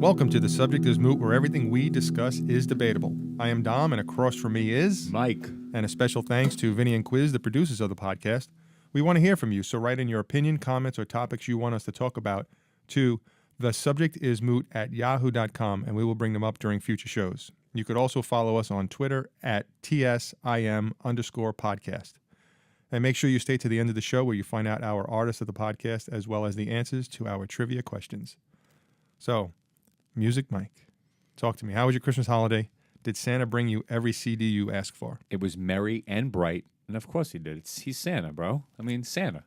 Welcome to The Subject is Moot, where everything we discuss is debatable. I am Dom, and across from me is... Mike. And a special thanks to Vinny and Quiz, the producers of the podcast. We want to hear from you, so write in your opinion, comments, or topics you want us to talk about to thesubjectismoot@yahoo.com, and we will bring them up during future shows. You could also follow us on Twitter at TSIM_podcast. And make sure you stay to the end of the show where you find out our artist of the podcast as well as the answers to our trivia questions. So, music, Mike. Talk to me. How was your Christmas holiday? Did Santa bring you every CD you asked for? It was merry and bright, and of course he did. He's Santa, bro. I mean, Santa.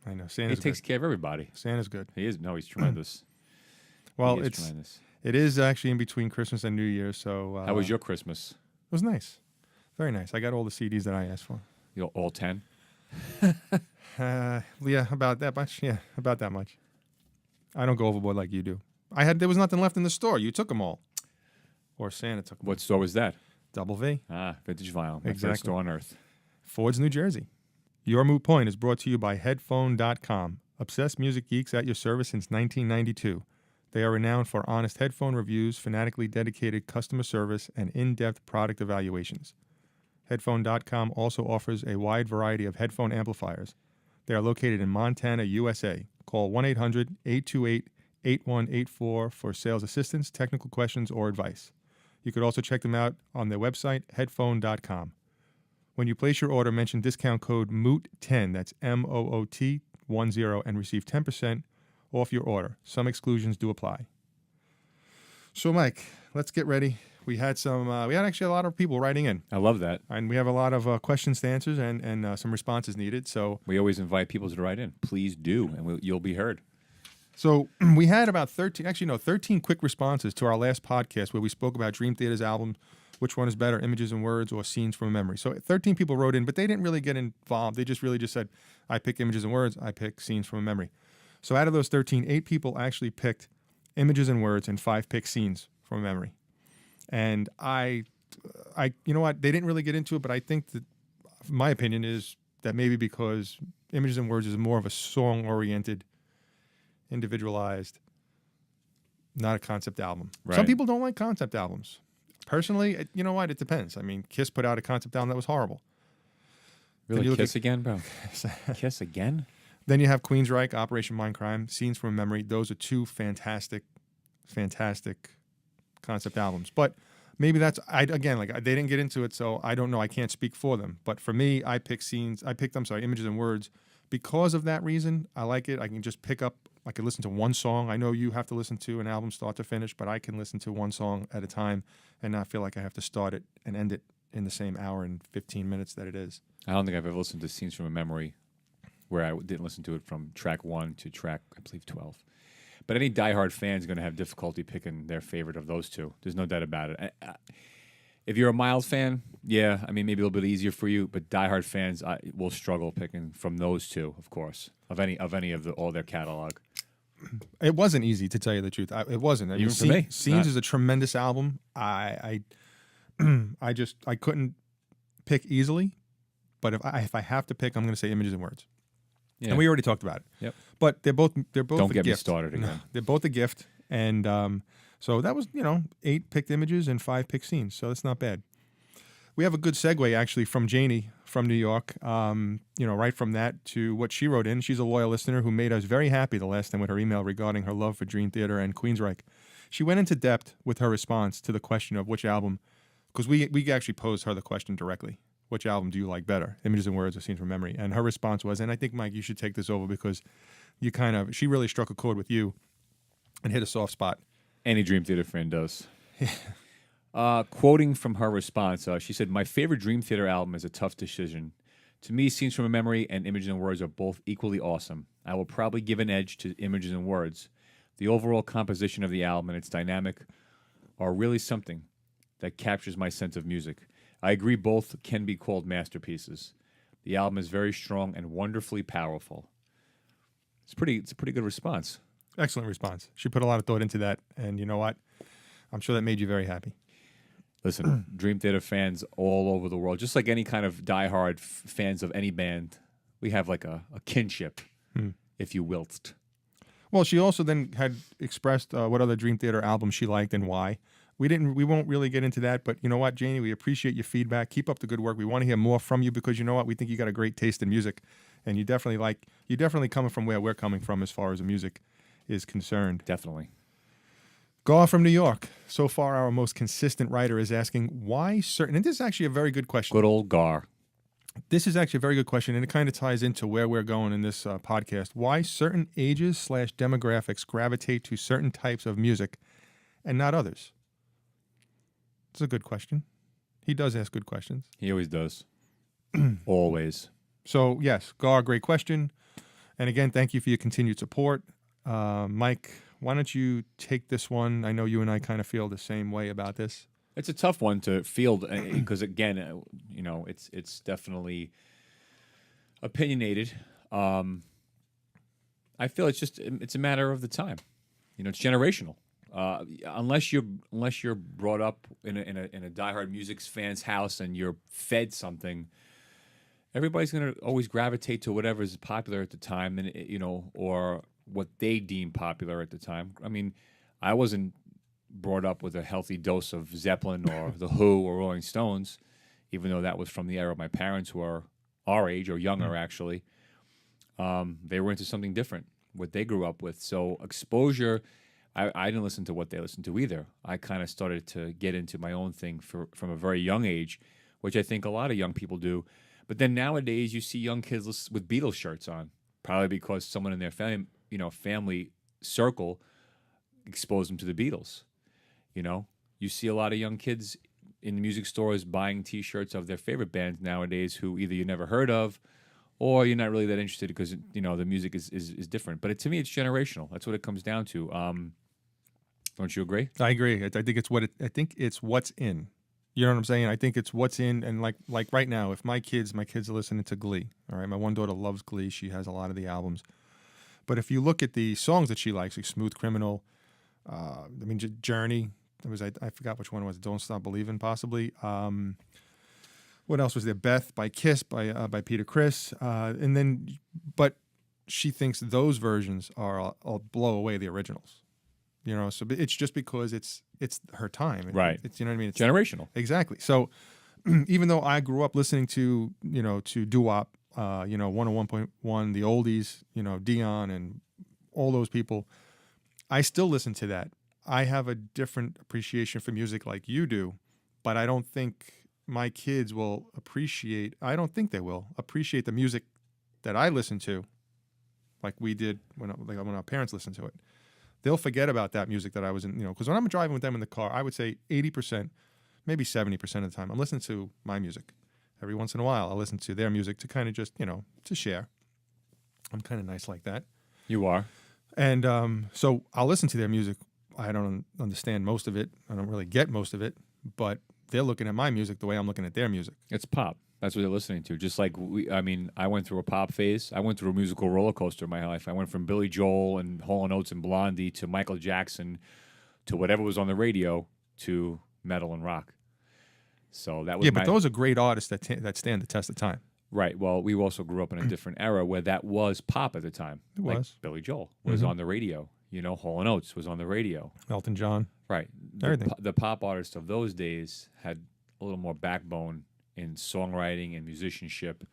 I know. Santa's He takes care of everybody. Santa's good. He is. No, he's tremendous. Well, He is tremendous. It is actually in between Christmas and New Year's, so... How was your Christmas? It was nice. Very nice. I got all the CDs that I asked for. You know, all 10? Yeah, about that much. Yeah, about that much. I don't go overboard like you do. There was nothing left in the store. You took them all. Or Santa took them. What store was that? Double V. Vintage Vinyl. My Exactly. first store on earth. Ford's, New Jersey. Your Moot Point is brought to you by Headphone.com. Obsessed music geeks at your service since 1992. They are renowned for honest headphone reviews, fanatically dedicated customer service, and in-depth product evaluations. Headphone.com also offers a wide variety of headphone amplifiers. They are located in Montana, USA. Call 1-800-828-8184 for sales assistance, technical questions, or advice. You could also check them out on their website, headphone.com. When you place your order, mention discount code MOOT10, that's MOOT10, and receive 10% off your order. Some exclusions do apply. So, Mike, let's get ready. We had actually a lot of people writing in. I love that. And we have a lot of questions to answer and some responses needed. So We always invite people to write in. Please do, and you'll be heard. So we had about 13 quick responses to our last podcast where we spoke about Dream Theater's album, which one is better, Images and Words or Scenes from a Memory. So 13 people wrote in, but they didn't really get involved. They just really just said, I pick Images and Words, I pick Scenes from a Memory. So out of those 13, 8 people actually picked Images and Words and 5 picked Scenes from a Memory. And I, you know what, they didn't really get into it, but I think that my opinion is that maybe because Images and Words is more of a song-oriented, individualized, not a concept album. Right. Some people don't like concept albums. Personally, you know what? It depends. I mean, Kiss put out a concept album that was horrible. Really, Kiss again, bro? Kiss again? Then you have Queensryche, Operation Mindcrime, Scenes from a Memory. Those are 2 fantastic, fantastic concept albums. But maybe they didn't get into it, so I don't know. I can't speak for them. But for me, I picked Images and Words. Because of that reason, I like it. I can just I can listen to one song. I know you have to listen to an album start to finish, but I can listen to one song at a time and not feel like I have to start it and end it in the same hour and 15 minutes that it is. I don't think I've ever listened to Scenes from a Memory where I didn't listen to it from track 1 to track, I believe, 12. But any diehard fan is going to have difficulty picking their favorite of those 2. There's no doubt about it. If you're a Miles fan, yeah, I mean, maybe a little bit easier for you, but diehard fans will struggle picking from those 2, of course, of any of all their catalog. It wasn't easy, to tell you the truth. It wasn't. Even for me. Scenes is a tremendous album. I couldn't pick easily, but if I have to pick, I'm going to say Images and Words. Yeah. And we already talked about it. Yep. But they're both Don't a get me gift. started again. They're both a gift, and so that was 8 picked Images and 5 picked Scenes. So that's not bad. We have a good segue actually from Janie from New York. Right from that to what she wrote in. She's a loyal listener who made us very happy the last time with her email regarding her love for Dream Theater and Queensryche. She went into depth with her response to the question of which album, because we actually posed her the question directly. Which album do you like better, Images and Words or Scenes from Memory? And her response was, and I think, Mike, you should take this over because she really struck a chord with you and hit a soft spot. Any Dream Theater fan does. Quoting from her response, she said, "My favorite Dream Theater album is a tough decision. To me, Scenes from a Memory and Images and Words are both equally awesome. I will probably give an edge to Images and Words. The overall composition of the album and its dynamic are really something that captures my sense of music. I agree both can be called masterpieces. The album is very strong and wonderfully powerful." It's a pretty good response. Excellent response. She put a lot of thought into that, and you know what? I'm sure that made you very happy. Listen, Dream Theater fans all over the world, just like any kind of diehard fans of any band, we have like a kinship, if you wilt. Well, she also then had expressed what other Dream Theater albums she liked and why. We won't really get into that, but you know what, Janie, we appreciate your feedback. Keep up the good work. We want to hear more from you because you know what, we think you got a great taste in music, and you definitely coming from where we're coming from as far as the music is concerned. Definitely. Gar from New York. So far, our most consistent writer is asking why certain, and this is actually a very good question. Good old Gar. This is actually a very good question, and it kind of ties into where we're going in this podcast. Why certain ages/demographics gravitate to certain types of music and not others? It's a good question. He does ask good questions. He always does. Always. So, yes, Gar, great question. And again, thank you for your continued support. Mike, why don't you take this one? I know you and I kind of feel the same way about this. It's a tough one to field because, again, it's definitely opinionated. I feel it's a matter of the time. It's generational. Unless you're brought up in a diehard music fan's house and you're fed something, everybody's gonna always gravitate to whatever is popular at the time, and or what they deem popular at the time. I mean, I wasn't brought up with a healthy dose of Zeppelin or The Who or Rolling Stones, even though that was from the era of my parents, who are our age or younger, actually. They were into something different, what they grew up with. So exposure, I didn't listen to what they listened to either. I kind of started to get into my own thing from a very young age, which I think a lot of young people do. But then nowadays you see young kids with Beatles shirts on, probably because someone in their family circle exposed them to the Beatles. You see a lot of young kids in the music stores buying T-shirts of their favorite bands nowadays, who either you never heard of, or you're not really that interested because the music is different. But to me, it's generational. That's what it comes down to. Don't you agree? I agree. I think it's what's in. You know what I'm saying? I think it's what's in, and like right now, if my kids are listening to Glee. All right, my one daughter loves Glee. She has a lot of the albums. But if you look at the songs that she likes, like Smooth Criminal, Journey. I forgot which one it was. Don't Stop Believing, possibly. What else was there? Beth by Kiss by Peter Criss, but she thinks those versions will blow away the originals. So it's just because it's her time, right? It's what I mean. It's generational, exactly. So even though I grew up listening to doo-wop, 101.1, the oldies, Dion and all those people, I still listen to that. I have a different appreciation for music like you do, but I don't think my kids will appreciate. I don't think they will appreciate the music that I listen to, like we did when our parents listened to it. They'll forget about that music that I was in, because when I'm driving with them in the car, I would say 80%, maybe 70% of the time, I'm listening to my music. Every once in a while, I'll listen to their music to kind of just, to share. I'm kind of nice like that. You are. And so I'll listen to their music. I don't understand most of it. I don't really get most of it, but they're looking at my music the way I'm looking at their music. It's pop. That's what they're listening to. Just like I went through a pop phase. I went through a musical roller coaster in my life. I went from Billy Joel and Hall & Oates and Blondie to Michael Jackson to whatever was on the radio to metal and rock. So that was but those are great artists that stand the test of time. Right. Well, we also grew up in a different era where that was pop at the time. It was. Billy Joel was on the radio. Hall & Oates was on the radio. Elton John. Right. The pop artists of those days had a little more backbone in songwriting and musicianship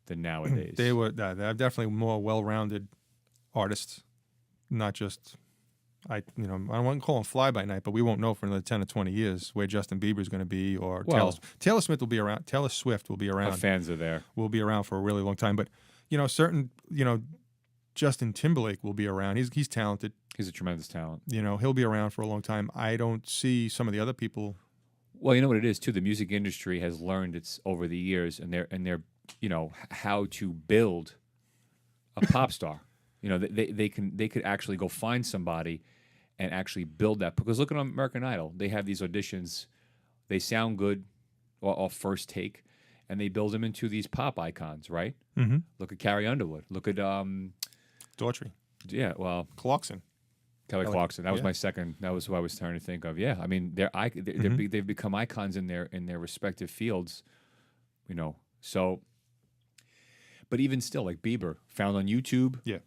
than nowadays. They're definitely more well-rounded artists, not just I don't want to call them fly by night, but we won't know for another 10 or 20 years where Justin Bieber's going to be, or Taylor Swift will be around. Taylor Swift will be around. Our fans are there. Will be around for a really long time, but Justin Timberlake will be around. He's talented. He's a tremendous talent. He'll be around for a long time. I don't see some of the other people. Well, you know what it is too. The music industry has learned it's over the years, and they're how to build a pop star. They could actually go find somebody and actually build that. Because look at American Idol. They have these auditions. They sound good off first take, and they build them into these pop icons, right? Mm-hmm. Look at Carrie Underwood. Look at Daughtry. Yeah, well, Clarkson. Kelly Clarkson. That was my second. That was who I was trying to think of. Yeah, I mean, they've become icons in their respective fields. So, but even still, like Bieber, found on YouTube. Yeah.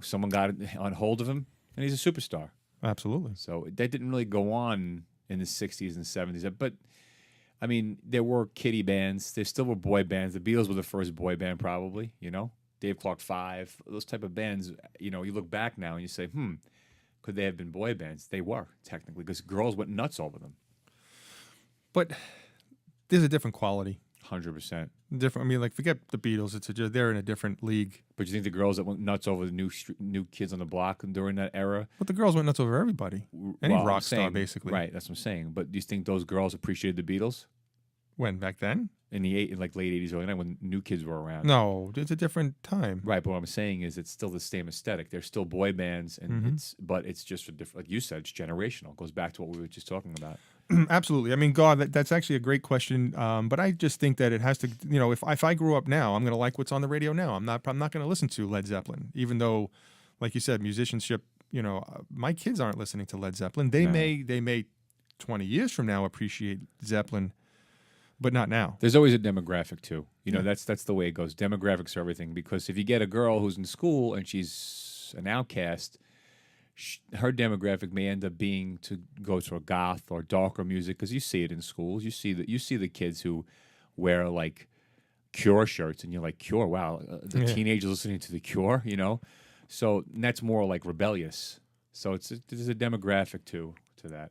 someone got on hold of him, and he's a superstar. Absolutely. So that didn't really go on in the 60s and 70s. But, I mean, there were kiddie bands. There still were boy bands. The Beatles were the first boy band probably, Dave Clark 5, those type of bands. You look back now and you say, could they have been boy bands? They were, technically, because girls went nuts over them. But there's a different quality. 100%. Different. I mean, like, forget the Beatles. They're in a different league. But you think the girls that went nuts over the new kids on the block during that era? But the girls went nuts over everybody. Any rock star, basically. Right, that's what I'm saying. But do you think those girls appreciated the Beatles? When? Back then? In late 80s, early 90s, when new kids were around. No, it's a different time. Right, but what I'm saying is it's still the same aesthetic. They're still boy bands, and but it's just a different, like you said, it's generational. It goes back to what we were just talking about. Absolutely. I mean, God, that's actually a great question. But I just think that it has to, if I grew up now, I'm going to like what's on the radio now. I'm not going to listen to Led Zeppelin, even though, like you said, musicianship. My kids aren't listening to Led Zeppelin. They may 20 years from now appreciate Zeppelin, but not now. There's always a demographic too. That's the way it goes. Demographics are everything, because if you get a girl who's in school and she's an outcast, her demographic may end up being to go to a goth or darker music, because you see it in schools. You see the kids who wear like Cure shirts, and you're like, Cure, wow, the teenagers listening to the Cure, So that's more like rebellious. So there's a demographic to that.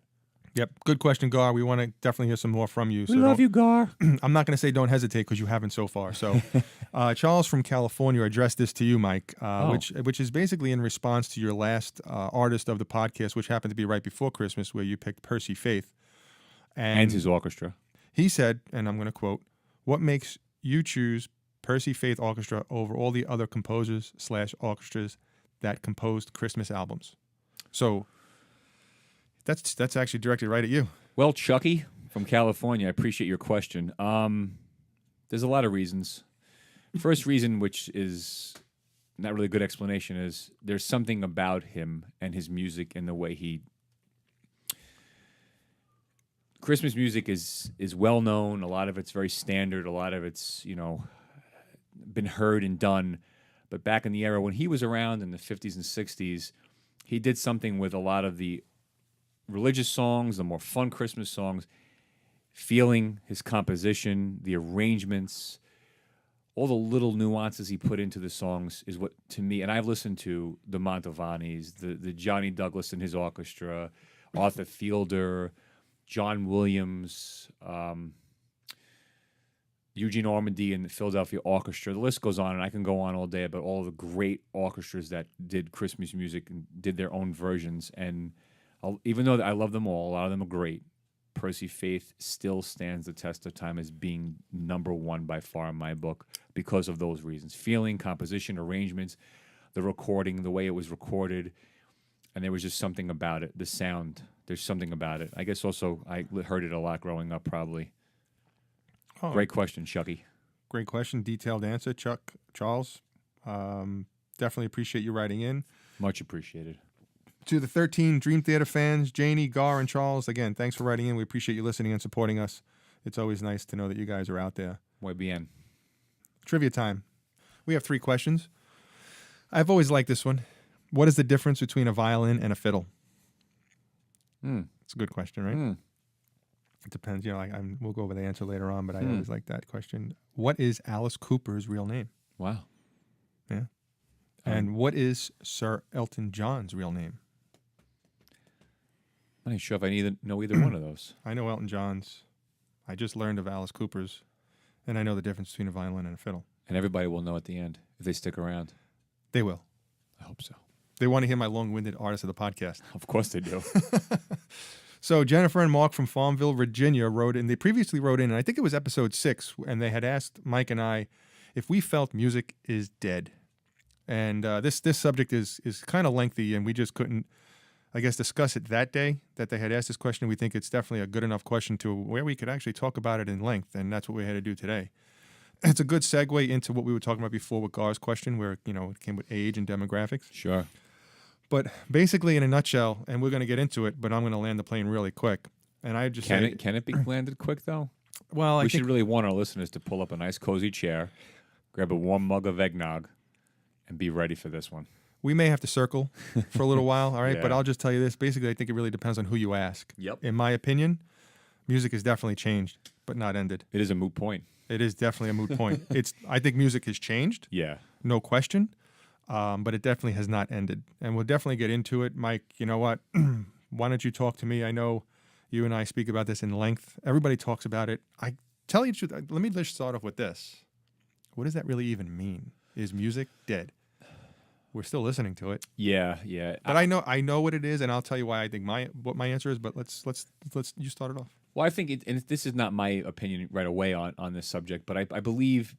Yep. Good question, Gar. We want to definitely hear some more from you. We love you, Gar. I'm not going to say don't hesitate, because you haven't so far. So Charles from California addressed this to you, Mike, which is basically in response to your last artist of the podcast, which happened to be right before Christmas, where you picked Percy Faith. And his orchestra. He said, and I'm going to quote, "What makes you choose Percy Faith Orchestra over all the other composers / orchestras that composed Christmas albums?" So that's actually directed right at you. Well, Chucky from California, I appreciate your question. There's a lot of reasons. First reason, which is not really a good explanation, is there's something about him and his music and the way Christmas music is well known. A lot of it's very standard. A lot of it's, been heard and done. But back in the era when he was around in the 50s and 60s, he did something with a lot of the religious songs, the more fun Christmas songs, feeling his composition, the arrangements, all the little nuances he put into the songs is what, to me, and I've listened to the Montovanis, the Johnny Douglas and his orchestra, Arthur Fielder, John Williams, Eugene Ormandy and the Philadelphia Orchestra. The list goes on, and I can go on all day about all the great orchestras that did Christmas music and did their own versions. And even though I love them all, a lot of them are great, Percy Faith still stands the test of time as being number one by far in my book because of those reasons. Feeling, composition, arrangements, the recording, the way it was recorded, and there was just something about it. The sound, there's something about it. I guess also I heard it a lot growing up probably. Oh. Great question, Chucky. Great question, detailed answer, Charles. Definitely appreciate you writing in. Much appreciated. To the 13 Dream Theater fans, Janie, Gar, and Charles, again, thanks for writing in. We appreciate you listening and supporting us. It's always nice to know that you guys are out there. Muy bien. Trivia time. We have 3 questions. I've always liked this one. What is the difference between a violin and a fiddle? It's a good question, right? It depends. We'll go over the answer later on, but I always like that question. What is Alice Cooper's real name? Wow. Yeah. And what is Sir Elton John's real name? I'm not sure if I know either one of those. I know Elton John's. I just learned of Alice Cooper's, and I know the difference between a violin and a fiddle. And everybody will know at the end if they stick around. They will. I hope so. They want to hear my long-winded artist of the podcast. Of course they do. So Jennifer and Mark from Farmville, Virginia wrote in. They previously wrote in, and I think it was episode 6, and they had asked Mike and I if we felt music is dead. And this subject is kind of lengthy, and we just couldn't, I guess, discuss it that day that they had asked this question. We think it's definitely a good enough question to where we could actually talk about it in length, and that's what we had to do today. It's a good segue into what we were talking about before with Gar's question, where it came with age and demographics. Sure. But basically, in a nutshell, and we're going to get into it, but I'm going to land the plane really quick. And I just can it be landed quick though? Well, we should really want our listeners to pull up a nice cozy chair, grab a warm mug of eggnog, and be ready for this one. We may have to circle for a little while, all right? But Yeah. I'll just tell you this. Basically, I think it really depends on who you ask. Yep. In my opinion, music has definitely changed, but not ended. It is a moot point. It is definitely a moot point. I think music has changed, Yeah. no question, but it definitely has not ended. And we'll definitely get into it. Mike, you know what? Why don't you talk to me? I know you and I speak about this in length. Everybody talks about it. I tell you the truth. Let me just start off with this. What does that really even mean? Is music dead? We're still listening to it. Yeah. Yeah. But I know what it is, and I'll tell you why I think what my answer is. But let's you start it off. Well, I think, and this is not my opinion right away on this subject, but I believe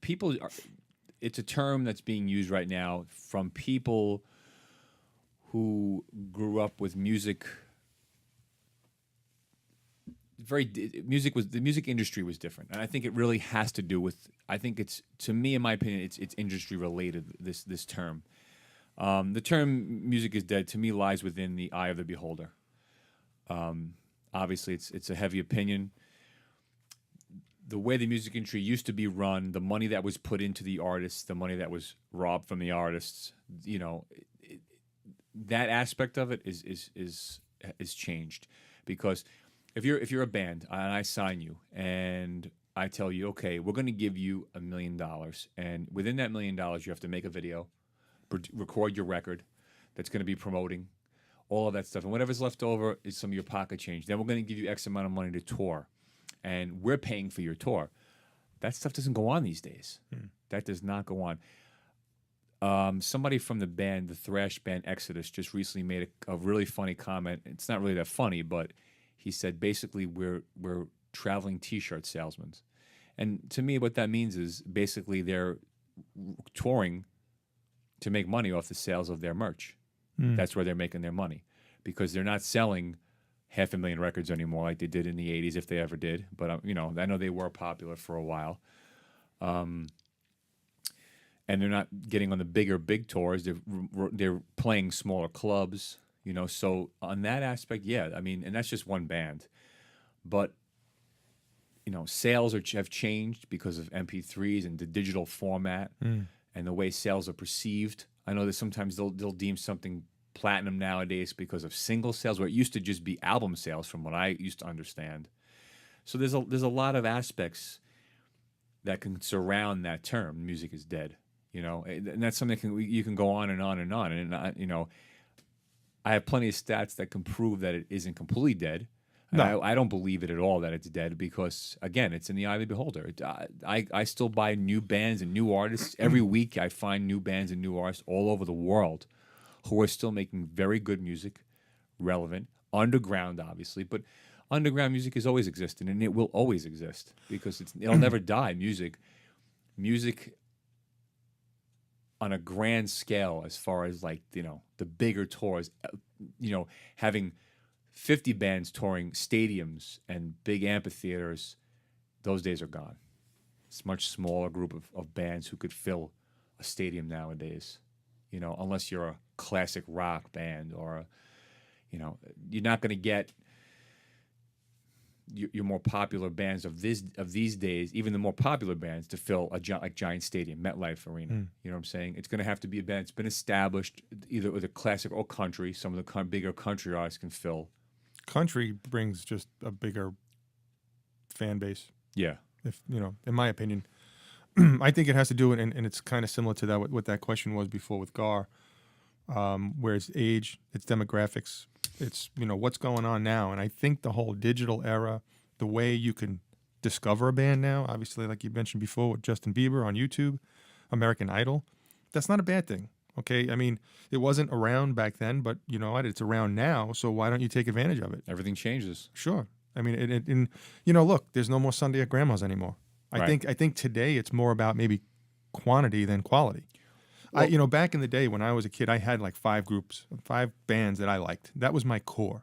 it's a term that's being used right now from people who grew up with music. The music industry was different, and I think it really has to do with. I think it's, to me, in my opinion, it's industry related. This term, the term "music is dead" to me lies within the eye of the beholder. Obviously, it's a heavy opinion. The way the music industry used to be run, the money that was put into the artists, the money that was robbed from the artists, that aspect of it is changed. Because if you're a band and I sign you and I tell you, okay, we're going to give you $1 million, and within that $1 million, you have to make a video, record your record that's going to be promoting all of that stuff, and whatever's left over is some of your pocket change. Then we're going to give you X amount of money to tour, and we're paying for your tour. That stuff doesn't go on these days. That does not go on. Somebody from the band, the thrash band Exodus, just recently made a really funny comment. It's not really that funny, but he said basically we're traveling T-shirt salesmen, and to me, what that means is basically they're touring to make money off the sales of their merch. That's where they're making their money, because they're not selling 500,000 records anymore like they did in the 80s, if they ever did. But I know they were popular for a while, and they're not getting on the big tours. They're playing smaller clubs, So on that aspect, yeah, I mean, and that's just one band, but sales have changed because of MP3s and the digital format and the way sales are perceived. I know that sometimes they'll deem something platinum nowadays because of single sales, where it used to just be album sales, from what I used to understand. So there's a lot of aspects that can surround that term. Music is dead, and that's something you can go on and on and on. And I have plenty of stats that can prove that it isn't completely dead. No. I don't believe it at all that it's dead, because, again, it's in the eye of the beholder. I still buy new bands and new artists. Every week I find new bands and new artists all over the world who are still making very good music, relevant, underground, obviously. But underground music has always existed, and it will always exist, because it'll never die. Music on a grand scale, as far as the bigger tours, having 50 bands touring stadiums and big amphitheaters, those days are gone. It's a much smaller group of bands who could fill a stadium nowadays, unless you're a classic rock band, or, you're not going to get your more popular bands of these days, even the more popular bands, to fill a Giant Stadium, MetLife Arena. You know what I'm saying? It's going to have to be a band that's been established, either with a classic or country. Some of the bigger country artists can fill. Country brings just a bigger fan base. Yeah. If in my opinion, I think it has to do it, and it's kind of similar to that what that question was before with Gar, where it's age, it's demographics, it's what's going on now, and I think the whole digital era, the way you can discover a band now, obviously, like you mentioned before with Justin Bieber on YouTube, American Idol, that's not a bad thing. Okay, I mean, it wasn't around back then, but you know what? It's around now, so why don't you take advantage of it? Everything changes. Sure. I mean, look, there's no more Sunday at Grandma's anymore. Right. I think today it's more about maybe quantity than quality. Well, back in the day when I was a kid, I had like 5 bands that I liked. That was my core.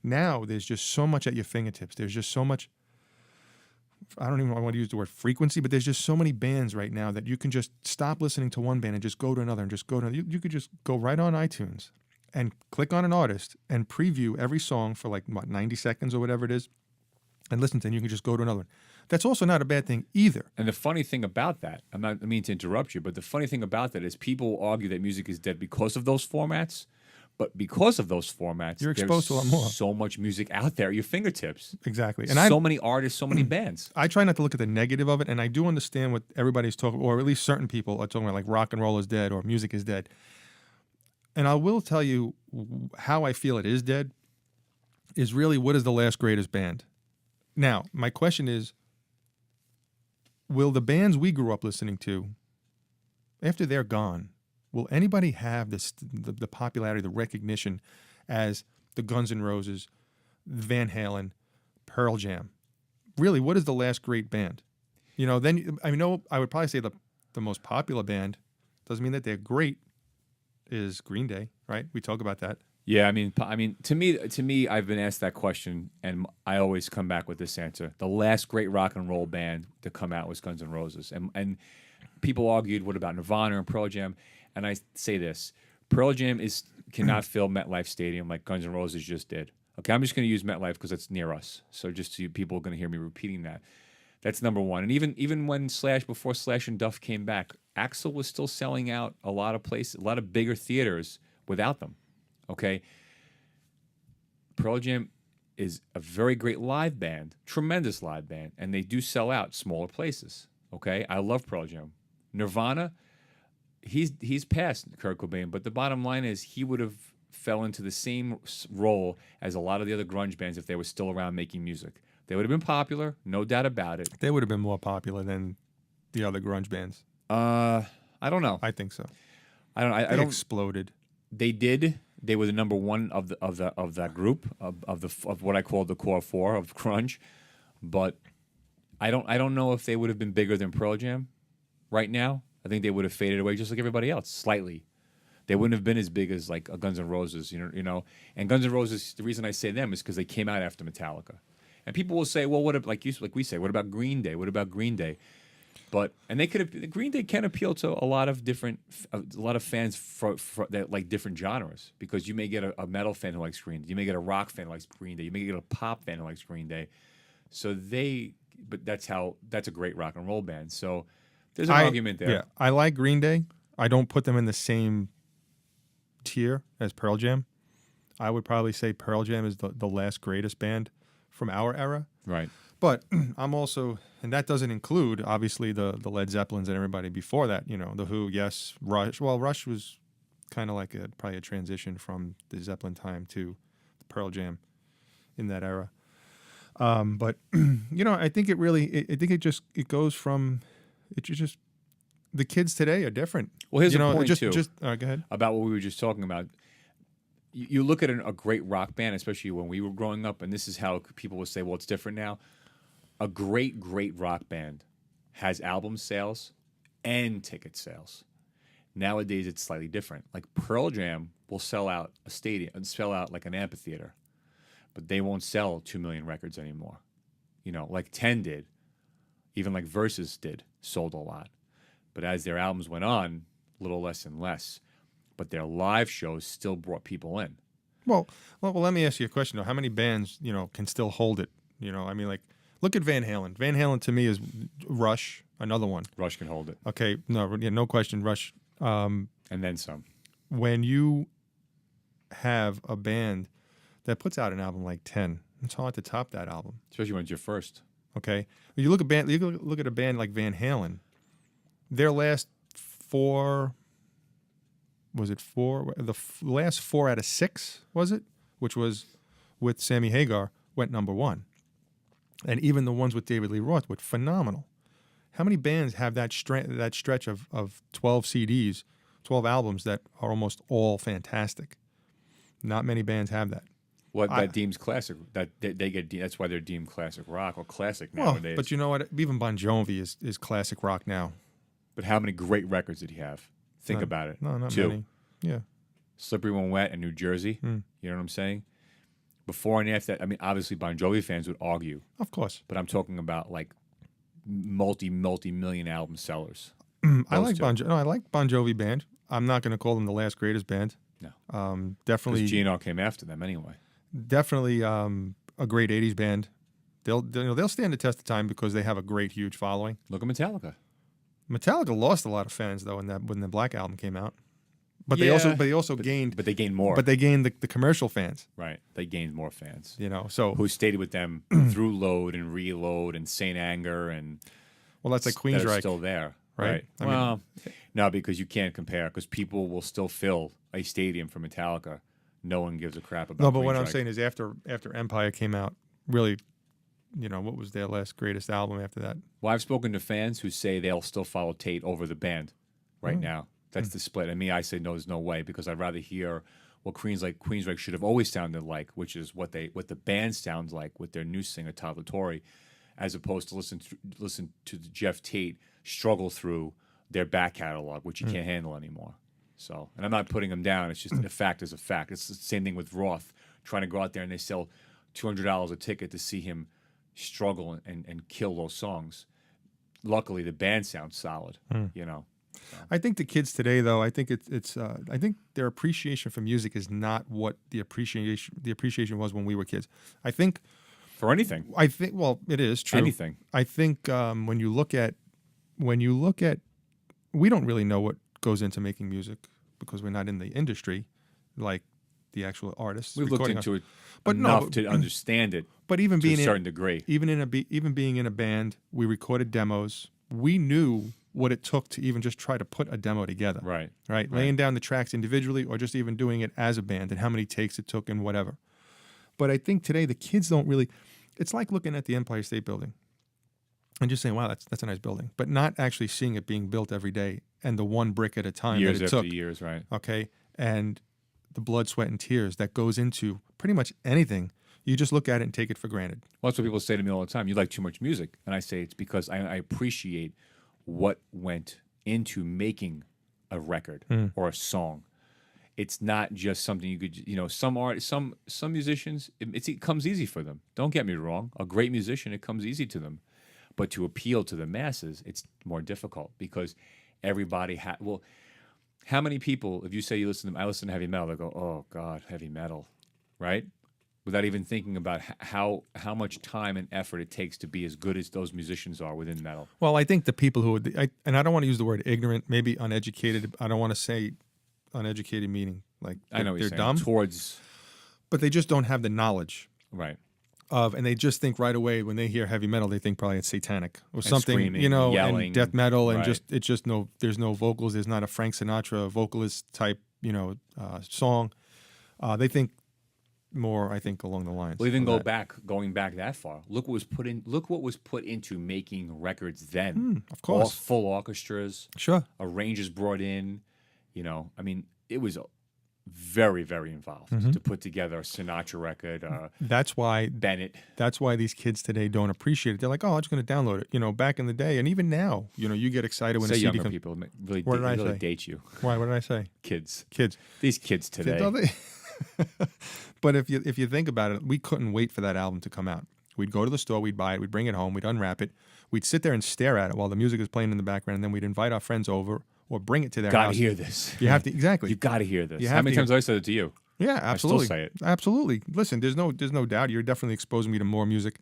Now there's just so much at your fingertips. There's just so much. I don't even want to use the word frequency, but there's just so many bands right now that you can just stop listening to one band and just go to another and just go to another. You could just go right on iTunes and click on an artist and preview every song for 90 seconds or whatever it is, and listen to it, and you can just go to another one. That's also not a bad thing either. And the funny thing about that, I mean to interrupt you, but the funny thing about that is people argue that music is dead because of those formats. But because of those formats, You're exposed to a lot more. so much music out there at your fingertips. Exactly. And So many artists, so many bands. I try not to look at the negative of it, and I do understand what everybody's talking, or at least certain people are talking about, like rock and roll is dead or music is dead. And I will tell you how I feel it is dead is really, what is the last greatest band? Now, my question is, will the bands we grew up listening to, after they're gone, will anybody have the popularity, the recognition as the Guns N' Roses, Van Halen, Pearl Jam? Really, what is the last great band? You know, then I know I would probably say the most popular band, doesn't mean that they're great, is Green Day, right? We talk about that. Yeah, I mean, to me, I've been asked that question, and I always come back with this answer: the last great rock and roll band to come out was Guns N' Roses, and people argued, what about Nirvana and Pearl Jam? And I say this: Pearl Jam cannot fill MetLife Stadium like Guns N' Roses just did. Okay, I'm just going to use MetLife because it's near us, so just so people are going to hear me repeating that. That's number one. And even when before Slash and Duff came back, Axl was still selling out a lot of places, a lot of bigger theaters without them. Okay, Pearl Jam is a very great live band, tremendous live band, and they do sell out smaller places. Okay, I love Pearl Jam. Nirvana, he's past Kurt Cobain, but the bottom line is he would have fell into the same role as a lot of the other grunge bands if they were still around making music. They would have been popular, no doubt about it. They would have been more popular than the other grunge bands. I don't know. I think so. I don't. I They don't. exploded. They did. They were the number one of that group of what I call the core four of grunge, but I don't know if they would have been bigger than Pearl Jam right now. I think they would have faded away just like everybody else slightly. They wouldn't have been as big as like a Guns N' Roses, you know. And Guns N' Roses, the reason I say them is because they came out after Metallica, and people will say, well, what like we say, what about Green Day? What about Green Day? And they could have Green Day can appeal to a lot of fans for that like different genres, because you may get a metal fan who likes Green Day, you may get a rock fan who likes Green Day, you may get a pop fan who likes Green Day. But that's a great rock and roll band. So there's an argument there. Yeah, I like Green Day. I don't put them in the same tier as Pearl Jam. I would probably say Pearl Jam is the last greatest band from our era. Right. But I'm also, and that doesn't include, obviously, the Led Zeppelins and everybody before that. You know, the Who, yes, Rush. Well, Rush was kind of like probably a transition from the Zeppelin time to the Pearl Jam in that era. But you know, I think it goes from the kids today are different. Well, here's you the know, point too. Go ahead. About what we were just talking about. You look at a great rock band, especially when we were growing up, and this is how people would say, well, it's different now. A great rock band has album sales and ticket sales. Nowadays, it's slightly different. Like Pearl Jam will sell out a stadium and sell out like an amphitheater, but they won't sell 2 million records anymore. You know, like 10 did, even like Versus sold a lot. But as their albums went on, a little less and less. But their live shows still brought people in. Well, let me ask you a question though. How many bands, you know, can still hold it? You know, I mean, like, look at Van Halen. Van Halen to me is Rush, another one. Rush can hold it. Okay, no question, Rush. And then some. When you have a band that puts out an album like 10, it's hard to top that album. Especially when it's your first. Okay, you look at a band like Van Halen. Their last four. Was it four? The last 4 out of 6, was it? Which was with Sammy Hagar, went number 1. And even the ones with David Lee Roth were phenomenal. How many bands have that stretch of 12 CDs, 12 albums that are almost all fantastic? Not many bands have that. What that deems classic? That they get. That's why they're deemed classic rock or classic nowadays. But you know what? Even Bon Jovi is classic rock now. But how many great records did he have? Think about it. No, not 2. many. Yeah. Slippery When Wet in New Jersey. You know what I'm saying? Before and after that, I mean, obviously Bon Jovi fans would argue. Of course. But I'm talking about like multi-million album sellers. I like Bon Jovi band. I'm not going to call them the last greatest band. No. Definitely. Because GNR came after them anyway. Definitely a great 80s band. they'll stand the test of time because they have a great, huge following. Look at Metallica. Metallica lost a lot of fans though when the Black Album came out, but Yeah, they also gained. But they gained more. But they gained the commercial fans. Right. They gained more fans. So Who stayed with them through Load and Reload and Saint Anger and well, that's like that are Queensryche. still there. Right? I Well, no, because you can't compare because people will still fill a stadium for Metallica. No one gives a crap about No, but what I'm Queensryche. saying is after Empire came out, really, what was their last greatest album after that? Well, I've spoken to fans who say they'll still follow Tate over the band right now. That's the split. And me, I say no, there's no way because I'd rather hear what Queensryche should have always sounded like, which is what the band sounds like with their new singer Todd Latore, as opposed to listen to Jeff Tate struggle through their back catalog, which you can't handle anymore. So, and I'm not putting them down. It's just a fact is a fact. It's the same thing with Roth trying to go out there and they sell $200 a ticket to see him struggle and kill those songs. Luckily, the band sounds solid. So. I think the kids today, though, I think I think their appreciation for music is not what the appreciation was when we were kids. I think For anything, well, it is true. anything. I think when you look at, we don't really know what goes into making music because we're not in the industry, like the actual artists. We've looked recording into it But no, enough but- to understand it But even to being a certain degree. even being in a band, we recorded demos. We knew what it took to even just try to put a demo together. Right. Laying down the tracks individually or just even doing it as a band and how many takes it took and whatever. But I think today the kids don't really. It's like looking at the Empire State Building and just saying, "Wow, that's a nice building," but not actually seeing it being built every day and the one brick at a time Years that it after took. years, right? Okay, and the blood, sweat, and tears that goes into pretty much anything. You just look at it and take it for granted. Well, that's what people say to me all the time. You like too much music. And I say it's because I appreciate what went into making a record or a song. It's not just something you could, some musicians, it comes easy for them. Don't get me wrong. A great musician, it comes easy to them. But to appeal to the masses, it's more difficult because everybody how many people, if you say I listen to heavy metal, they go, oh God, heavy metal, right? Without even thinking about how much time and effort it takes to be as good as those musicians are within metal. Well, I think the people who and I don't want to use the word ignorant, maybe uneducated. I don't want to say uneducated meaning like I know what they're you're saying. dumb, but they just don't have the knowledge Right. and they just think right away when they hear heavy metal, they think probably it's satanic or something, screaming, and yelling, death metal, and right. there's no vocals, there's not a Frank Sinatra vocalist type, song. They think more, I think, along the lines. Well, even of that. going back that far. Look what was put into making records then. Of course. All full orchestras, Sure. arrangers brought in. It was very, very involved to put together a Sinatra record. That's why Bennett. That's why these kids today don't appreciate it. They're like, "Oh, I'm just going to download it." Back in the day, and even now, you get excited when Say a CD younger comes. people really, What did I really say? date you, Why? What did I say? kids. Kids. These kids today. Don't they? But if you think about it, we couldn't wait for that album to come out. We'd go to the store, we'd buy it, we'd bring it home, we'd unwrap it, we'd sit there and stare at it while the music is playing in the background, and then we'd invite our friends over or bring it to their Gotta house. hear this. You have to exactly. You got to hear this. You How have many to times have I said it to you? Yeah, absolutely. say it. Absolutely. Listen, there's no doubt you're definitely exposing me to more music.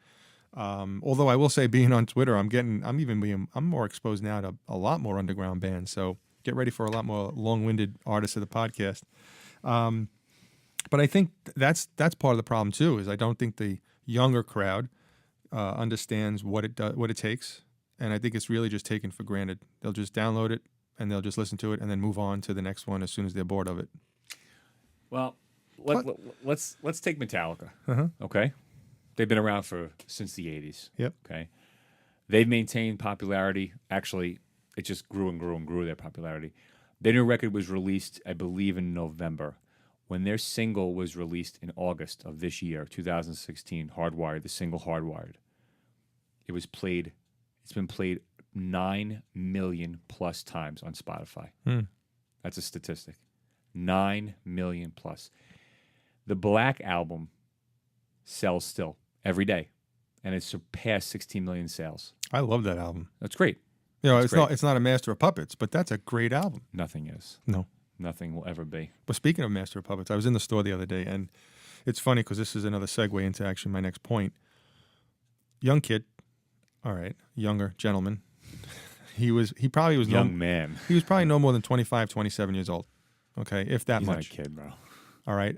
Although I will say, being on Twitter, I'm more exposed now to a lot more underground bands. So get ready for a lot more long-winded artists of the podcast. But I think that's part of the problem too. Is I don't think the younger crowd understands what it takes, and I think it's really just taken for granted. They'll just download it and they'll just listen to it and then move on to the next one as soon as they're bored of it. Well, let's take Metallica. Uh-huh. Okay, they've been around since the '80s. Yep. Okay, they've maintained popularity. Actually, it just grew and grew and grew their popularity. Their new record was released, I believe, in November. When their single was released in August of this year, 2016, Hardwired, the single Hardwired, it's been played 9 million plus times on Spotify. That's a statistic. 9 million plus. The Black Album sells still every day, and it surpassed 16 million sales. I love that album. That's great. It's not a Master of Puppets, but that's a great album. Nothing is. No. Nothing will ever be. But speaking of Master of Puppets, I was in the store the other day, and it's funny because this is another segue into actually my next point. young kid. All right, younger gentleman. He probably was Young man. He was probably no more than 25, 27 years old. Okay, if that He's much. not a kid, bro. All right.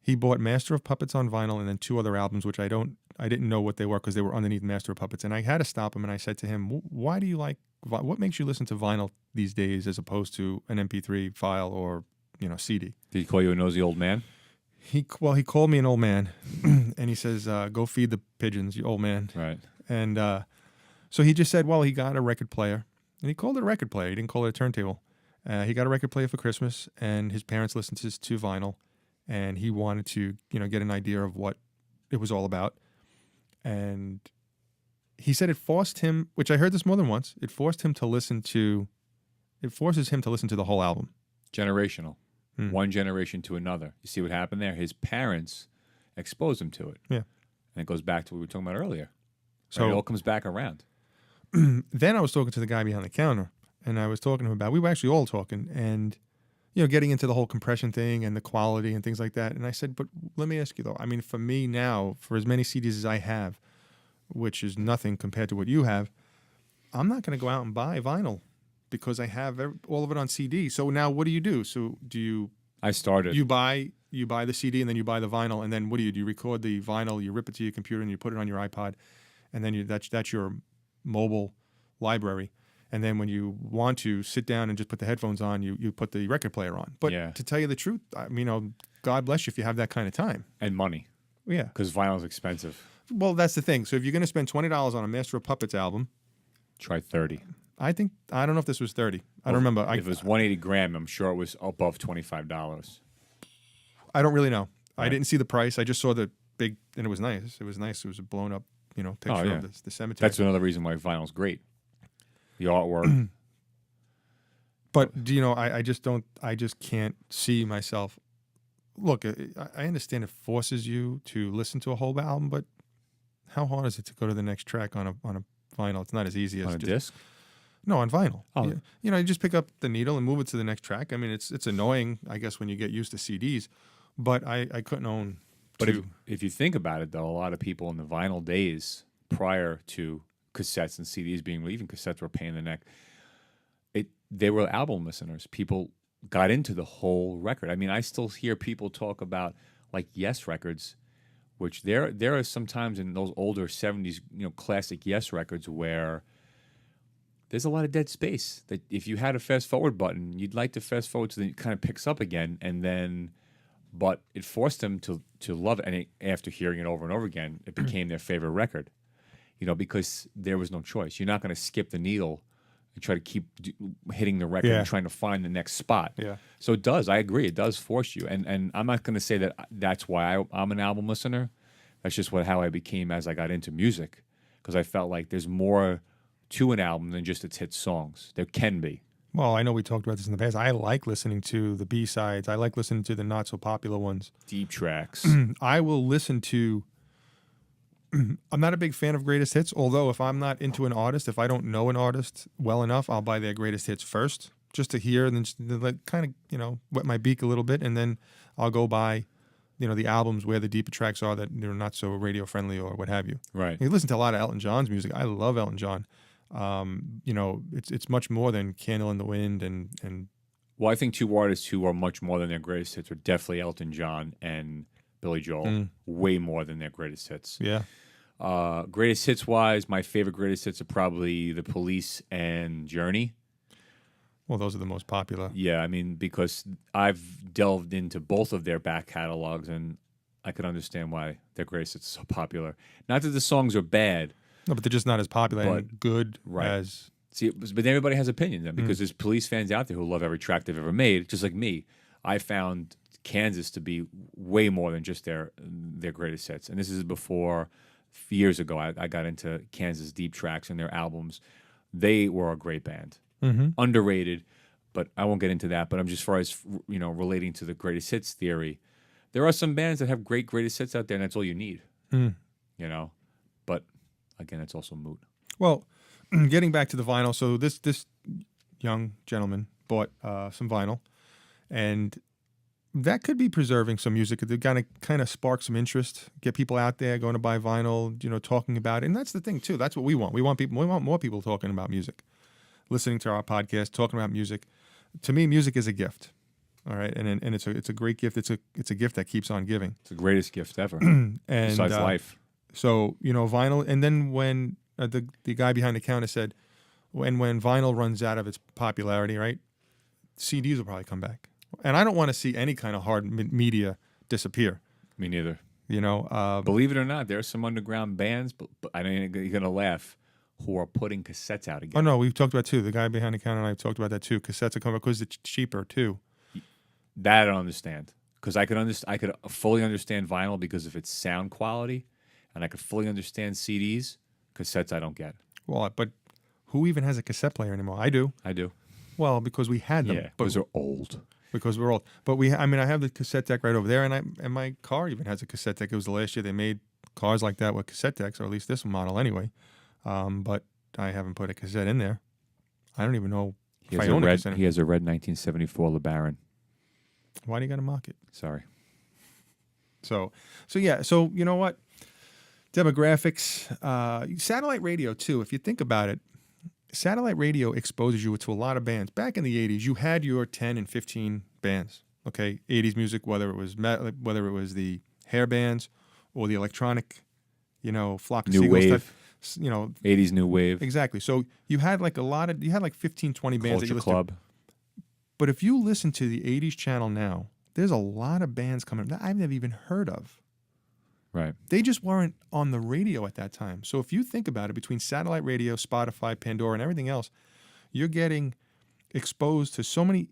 He bought Master of Puppets on vinyl and then 2 other albums, which I didn't know what they were because they were underneath Master of Puppets. And I had to stop him and I said to him, "Why do you like? What makes you listen to vinyl these days as opposed to an MP3 file or CD?" Did he call you a nosy old man? He called me an old man, and he says, "Go feed the pigeons, you old man." Right. And so he just said, well, he got a record player, and he called it a record player. He didn't call it a turntable. He got a record player for Christmas, and his parents listened to vinyl, and he wanted to, get an idea of what it was all about. And he said it forced him, which I heard this more than once, it forces him to listen to the whole album. Generational. One generation to another. You see what happened there? His parents exposed him to it. Yeah. And it goes back to what we were talking about earlier. So Right? It all comes back around. Then I was talking to the guy behind the counter, and I was talking to him about, we were actually all talking, and, getting into the whole compression thing and the quality and things like that. And I said, but let me ask you though, I mean, for me now, for as many CDs as I have, which is nothing compared to what you have, I'm not going to go out and buy vinyl because I have all of it on CD. So now what do you do? So I started. You buy the CD and then you buy the vinyl, and then what do? You record the vinyl, you rip it to your computer and you put it on your iPod, and then that's your mobile library. And then when you want to sit down and just put the headphones on, you put the record player on. But to tell you the truth, I mean, God bless you if you have that kind of time. And money. Yeah. Because vinyl is expensive. Well, that's the thing. So if you're going to spend $20 on a Master of Puppets album, try 30. I don't know if this was 30. I don't remember. If it was 180 gram, I'm sure it was above $25. I don't really know. Right. I didn't see the price. I just saw the big, and it was nice. It was nice. It was a blown up, picture of the cemetery. That's another reason why vinyl's great. The artwork. But I just can't see myself. Look, I understand it forces you to listen to a whole album, but how hard is it to go to the next track on a vinyl? It's not as easy as on a disc. No, on vinyl. Oh. You just pick up the needle and move it to the next track. I mean, it's annoying, I guess, when you get used to CDs, but I couldn't own two. But if you think about it, though, a lot of people in the vinyl days prior to cassettes and CDs being, even cassettes were a pain in the neck, they were album listeners. People got into the whole record. I mean, I still hear people talk about, like, Yes records, which there are some times in those older 70s, classic Yes records where there's a lot of dead space that if you had a fast forward button, you'd like to fast forward so that it kind of picks up again, but it forced them to love it. And after hearing it over and over again, it became their favorite record, because there was no choice. You're not going to skip the needle and try to keep hitting the record and trying to find the next spot. Yeah. So it does. I agree. It does force you. And I'm not going to say that that's why I'm an album listener. That's just how I became as I got into music, because I felt like there's more to an album than just its hit songs. There can be. Well, I know we talked about this in the past. I like listening to the B-sides. I like listening to the not so popular ones. Deep tracks. I will listen to. I'm not a big fan of greatest hits, although if I'm not into an artist, if I don't know an artist well enough, I'll buy their greatest hits first, just to hear and then just kind of, wet my beak a little bit, and then I'll go buy, the albums where the deeper tracks are that they're not so radio friendly or what have you. Right. You listen to a lot of Elton John's music. I love Elton John. It's much more than Candle in the Wind and. Well, I think two artists who are much more than their greatest hits are definitely Elton John and Billy Joel. Way more than their greatest hits. Yeah. Greatest hits wise, my favorite greatest hits are probably The Police and Journey. Well, those are the most popular. Yeah, I mean, because I've delved into both of their back catalogs, and I could understand why their greatest hits are so popular. Not that the songs are bad. No, but they're just not as popular and good right. as. See, but everybody has opinions, then, because there's Police fans out there who love every track they've ever made, just like me. I found Kansas to be way more than just their greatest hits, and this is before years ago. I got into Kansas deep tracks and their albums. They were a great band, underrated, but I won't get into that. But I'm just, as far as relating to the greatest hits theory, there are some bands that have great greatest hits out there, and that's all you need. But again, it's also moot. Well, getting back to the vinyl, so this young gentleman bought some vinyl, and that could be preserving some music. They're gonna kind of spark some interest, get people out there going to buy vinyl, talking about it. And that's the thing too. That's what we want. We want more people talking about music, listening to our podcast, talking about music. To me, music is a gift. All right, and it's a great gift. It's a gift that keeps on giving. It's the greatest gift ever, and besides life. So vinyl. And then when the guy behind the counter said, when vinyl runs out of its popularity, right, CDs will probably come back. And I don't want to see any kind of hard media disappear. Me neither. Believe it or not, there are some underground bands, but I know you're going to laugh, who are putting cassettes out again. Oh, no, we've talked about too. The guy behind the counter and I have talked about that too. Cassettes are coming because it's cheaper too. That I don't understand. Because I could fully understand vinyl because of its sound quality, and I could fully understand CDs. Cassettes I don't get. Well, but who even has a cassette player anymore? I do. Well, because we had them. Yeah, those are old. Because we're old. But I have the cassette deck right over there, and my car even has a cassette deck. It was the last year they made cars like that with cassette decks, or at least this model anyway. But I haven't put a cassette in there. I don't even know if I own a cassette. He has a red 1974 LeBaron. Why do you got to mock it? Sorry. So yeah. So you know what? Demographics, satellite radio too. If you think about it, satellite radio exposes you to a lot of bands. Back in the 80s, you had your 10 and 15 bands. Okay, 80s music, whether it was the hair bands or the electronic, flock of new seagulls wave. Type, 80s new wave. Exactly. So you had like 15, 20 bands. Culture that you listened Club. to. But if you listen to the 80s channel now, there's a lot of bands coming up that I've never even heard of. Right. They just weren't on the radio at that time. So if you think about it, between satellite radio, Spotify, Pandora, and everything else, you're getting exposed to so many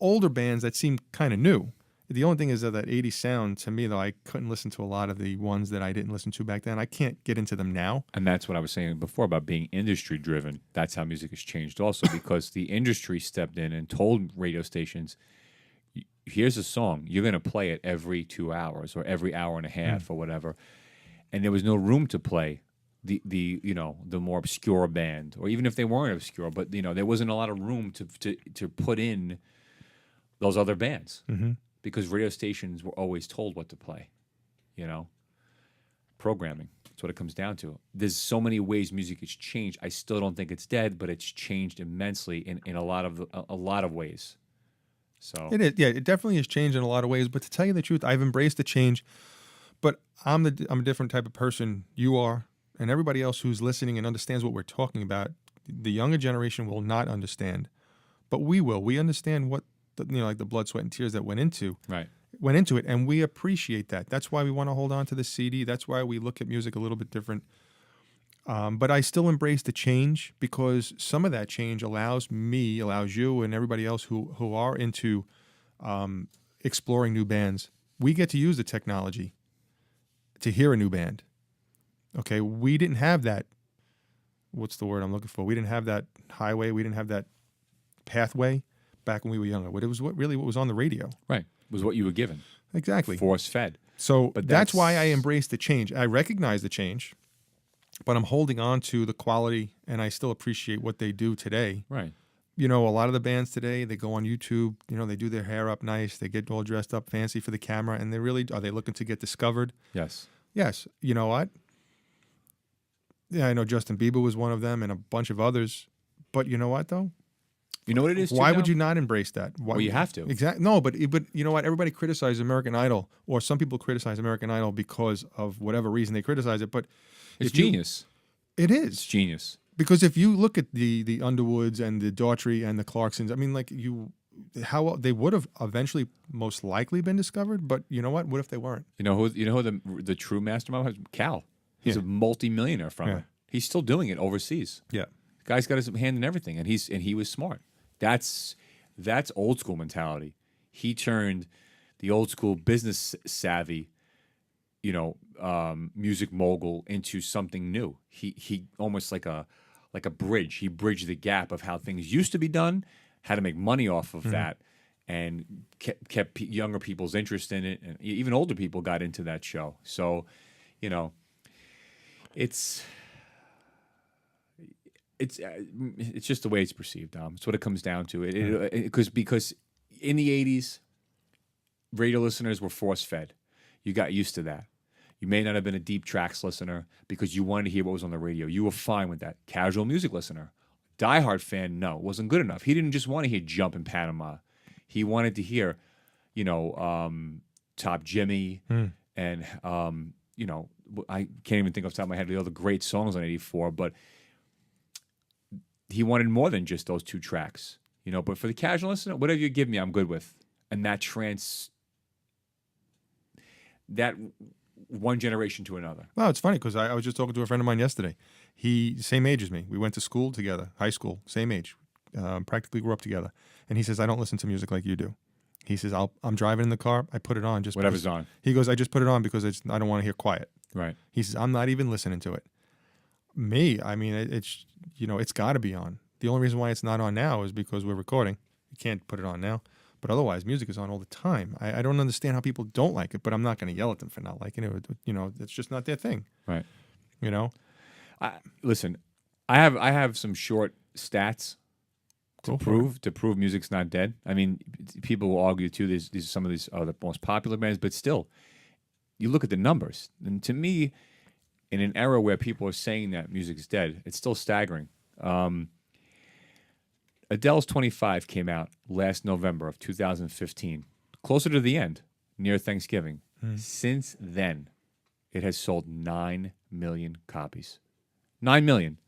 older bands that seem kind of new. The only thing is that 80s sound, to me, though, I couldn't listen to a lot of the ones that I didn't listen to back then. I can't get into them now. And that's what I was saying before about being industry driven. That's how music has changed also, because the industry stepped in and told radio stations, here's a song, you're going to play it every 2 hours or every hour and a half or whatever. And there was no room to play the more obscure band, or even if they weren't obscure, but there wasn't a lot of room to put in those other bands. Mm-hmm. Because radio stations were always told what to play, programming. That's what it comes down to. There's so many ways music has changed. I still don't think it's dead, but it's changed immensely in a lot of ways. So It is, yeah, it definitely has changed in a lot of ways. But to tell you the truth, I've embraced the change. But I'm a different type of person. You are, and everybody else who's listening and understands what we're talking about. The younger generation will not understand, but we will. We understand what like the blood, sweat, and tears that went into it, and we appreciate that. That's why we want to hold on to the CD. That's why we look at music a little bit different. But I still embrace the change, because some of that change allows you, and everybody else who are into exploring new bands. We get to use the technology to hear a new band. Okay, we didn't have that. What's the word I'm looking for? We didn't have that highway. We didn't have that pathway back when we were younger. But it was what was on the radio. Right. It was what you were given. Exactly. Force fed. So but that's why I embrace the change. I recognize the change, but I'm holding on to the quality, and I still appreciate what they do today. Right. A lot of the bands today, they go on YouTube, they do their hair up nice, they get all dressed up fancy for the camera, and are they looking to get discovered? Yes. Yes. You know what? Yeah, I know Justin Bieber was one of them, and a bunch of others. But you know what, though? You know what it is? Why would you not embrace that? Well, you have to. Exactly. No, but you know what? Everybody criticizes American Idol, or some people criticize American Idol because of whatever reason they criticize it. But it's genius. It is. It's genius. Because if you look at the Underwoods and the Daughtry and the Clarksons, I mean, how they would have eventually most likely been discovered. But you know what? What if they weren't? You know who the true mastermind was? Cal. He's a multi-millionaire from it. He's still doing it overseas. Yeah. The guy's got his hand in everything, and he was smart. That's old school mentality. He turned the old school business savvy, music mogul into something new. He almost like a bridge. He bridged the gap of how things used to be done, how to make money off of that, and kept younger people's interest in it, and even older people got into that show. So, it's just the way it's perceived. It's what it comes down to. Because in the 80s, radio listeners were force fed. You got used to that. You may not have been a deep tracks listener because you wanted to hear what was on the radio. You were fine with that. Casual music listener. Diehard fan, no, wasn't good enough. He didn't just want to hear Jump in Panama. He wanted to hear, Top Jimmy and, I can't even think off the top of my head of the other great songs on 84, but he wanted more than just those 2 tracks. But for the casual listener, whatever you give me, I'm good with. And that one generation to another. Well, it's funny because I was just talking to a friend of mine yesterday. He same age as me. We went to school together, high school, same age, practically grew up together. And he says, I don't listen to music like you do. He says, I'm driving in the car, I put it on just whatever's because. On. He goes, I just put it on because I don't want to hear quiet. Right. He says, I'm not even listening to it. Me, I mean, it's got to be on. The only reason why it's not on now is because we're recording. You can't put it on now. But otherwise, music is on all the time. I don't understand how people don't like it, but I'm not going to yell at them for not liking it. It's just not their thing. Right. Listen, I have some short stats to prove music's not dead. I mean, people will argue too. Some of these are the most popular bands, but still, you look at the numbers, and to me, in an era where people are saying that music's dead, it's still staggering. Adele's 25 came out last November of 2015, closer to the end, near Thanksgiving. Since then, it has sold 9 million copies. 9 million.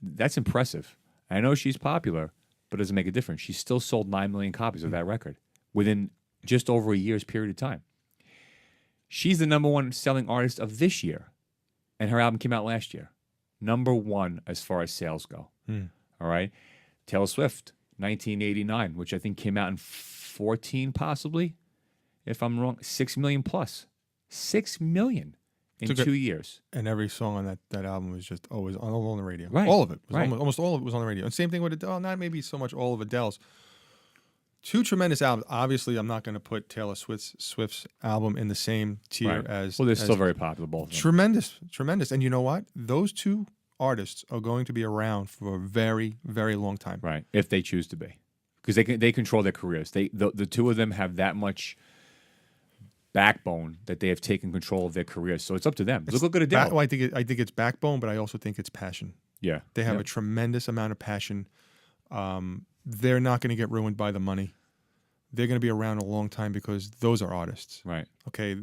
That's impressive. I know she's popular, but it doesn't make a difference. She still sold 9 million copies of that record within just over a year's period of time. She's the number 1 selling artist of this year, and her album came out last year. Number 1 as far as sales go. All right? Taylor Swift, 1989, which I think came out in 14 possibly, if I'm wrong. 6 million plus. 6 million in 2 years. And every song on that album was just always on the radio. Right. All of it. Right. Almost all of it was on the radio. And same thing with Adele. Not maybe so much all of Adele's. 2 tremendous albums. Obviously, I'm not going to put Taylor Swift's album in the same tier as... Well, they're still very popular, both of them. Tremendous. And you know what? Those 2 artists are going to be around for a very, very long time. Right, if they choose to be. Because they control their careers. The 2 of them have that much backbone that they have taken control of their careers. So it's up to them. Look at Adele. I think it's backbone, but I also think it's passion. Yeah. They have a tremendous amount of passion. They're not going to get ruined by the money. They're going to be around a long time because those are artists. Right. Okay.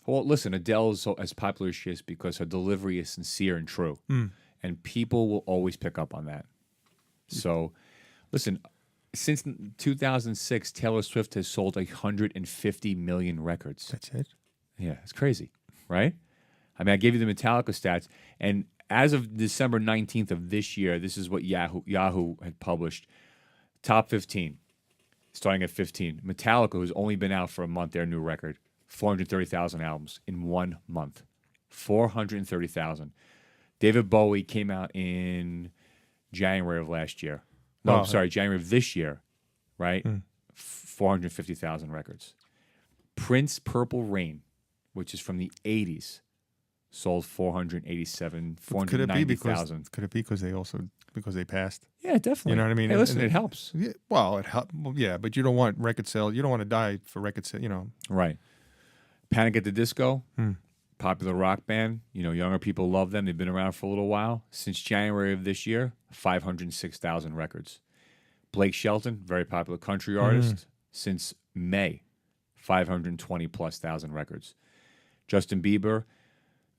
Well, listen, Adele is as popular as she is because her delivery is sincere and true. And people will always pick up on that. So, listen, since 2006, Taylor Swift has sold 150 million records. That's it? Yeah, it's crazy, right? I mean, I gave you the Metallica stats, and as of December 19th of this year, this is what Yahoo had published. Top 15, starting at 15. Metallica, who's only been out for a month, their new record, 430,000 albums in 1 month. 430,000. David Bowie came out in January of last year. No, I'm sorry, January of this year, right? 450,000 records. Prince Purple Rain, which is from the 80s, sold 490,000. Could it be because they passed? Yeah, definitely. You know what I mean? Hey, listen, it helps. Yeah, well, it helps. Yeah, but you don't want record sales. You don't want to die for record sales. Right. Panic at the Disco, popular rock band. Younger people love them. They've been around for a little while. Since January of this year, 506,000 records. Blake Shelton, very popular country artist. Since May, 520,000+ records. Justin Bieber,